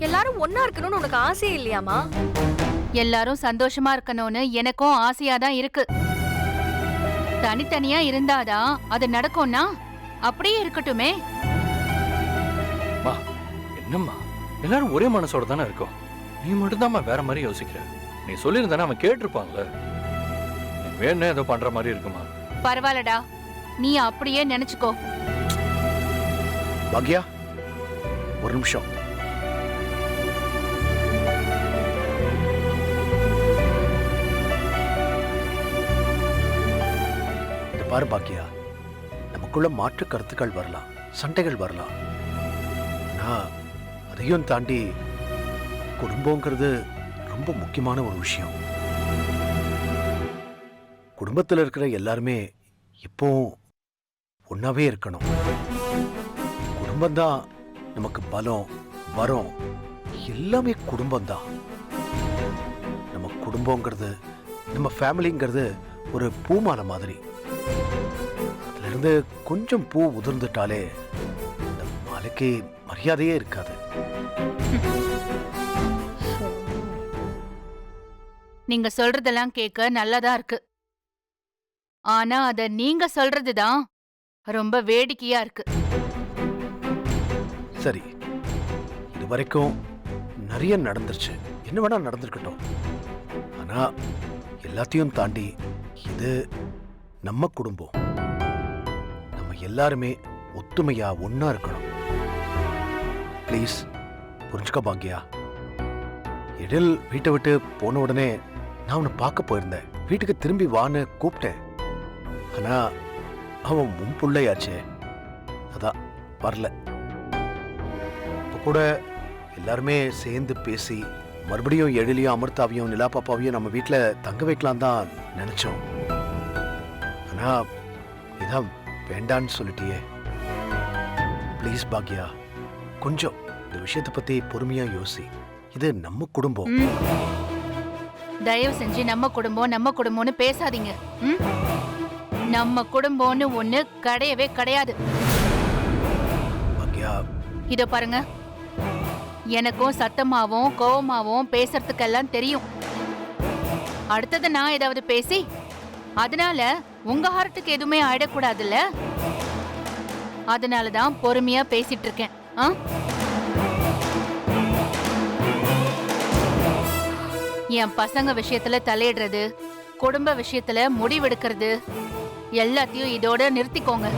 எல்லாரும் ஒன்னா இருக்கணும்னு உனக்கு ஆசையே இல்லையாமா? எல்லாரும் சந்தோஷமா இருக்கணும்னு எனக்கும் ஆசையா தான் இருக்கு. தனித்தனியா இருந்தாதான் அது நடக்கும்னா அப்படியே இருக்கட்டுமே. என்னம்மா, எல்லாரும் ஒரே மனசோட தானே இருக்கோம். நீ மட்டும்தாம்மா வேற மாதிரி யோசிக்கிற. நீ சொல்லியிருந்தானே அவன் கேட்டிருப்பான்ல. நீ வேணும் ஏதோ பண்ற மாதிரி இருக்குமா? பரவாயில்லடா, நீ அப்படியே நினைச்சுக்கோ. பாக்யா, ஒரு நிமிஷம். இந்த பாரு பாக்யா, நமக்குள்ள மாற்று கருத்துக்கள் வரலாம், சண்டைகள் வரலாம். ஆனா அதையும் தாண்டி குடும்பங்கிறது ரொம்ப முக்கியமான ஒரு விஷயம். குடும்பத்தில் இருக்கிற எல்லாருமே இப்போ ஒன்னாவே இருக்கணும். குடும்பம்தான் நமக்கு பலம், வரம், எல்லாமே குடும்பம்தான். நம்ம குடும்பங்கிறது, நம்ம ஃபேமிலிங்கிறது ஒரு பூமாலை மாதிரி. அதுல இருந்து கொஞ்சம் பூ உதிர்ந்துட்டாலே இந்த மாலைக்கு மரியாதையே இருக்காது. நீங்க சொல்றதெல்லாம் கேட்க நல்லதா இருக்கு. ஆனா அத நீங்க சொல்றதுதான் ரொம்ப வேடிக்கையா இருக்கு. சரி, இது வரைக்கும் நிறைய நடந்துருச்சு, என்ன வேணா நடந்திருக்கட்டும். ஆனா எல்லாத்தையும் தாண்டி இது நம்ம குடும்பம். நம்ம எல்லாருமே ஒத்துமையா ஒன்னா இருக்கணும். ப்ளீஸ் புரிஞ்சுக்க பாக்யா. எழில் வீட்டை விட்டு போன உடனே நான் அவனை பார்க்க போயிருந்தேன். வீட்டுக்கு திரும்பி வான்னு கூப்பிட்டேன். ஆனா அவன் முன் பிள்ளையாச்சே, அதான் வரல. இப்போ கூட எல்லாருமே சேர்ந்து பேசி மறுபடியும் எழிலையும் அமிர்தாவையும் நிலா பாப்பாவையும் நம்ம வீட்டில் தங்க வைக்கலாம் தான் நினைச்சோம். ஆனா இதான் வேண்டான்னு சொல்லிட்டியே. ப்ளீஸ் பாக்யா, கொஞ்சம் இந்த விஷயத்தை பத்தி பொறுமையா யோசி. இது நம்ம குடும்பம். தயவு செஞ்சு நம்ம குடும்பம்னு பேசாதீங்க. நம்ம குடும்பம்னு ஒண்ணு கிடையவே கிடையாது. பாக்யா, இதோ பாருங்க, எனக்கும் சத்தமாவும் கோவமாவும் பேசுறதுக்கெல்லாம் தெரியும். அடுத்தது நான் ஏதாவது பேசி அதனால உங்க ஹார்ட்டுக்கு எதுவுமே ஆயிடக்கூடாதுல்ல. அதனாலதான் பொறுமையா பேசிட்டு இருக்கேன். என் பசங்க விஷயத்துல தலையிடுறது, குடும்ப விஷயத்துல முடிவெடுக்கிறது எல்லாத்தையும் இதோட நிறுத்திக்கோங்க.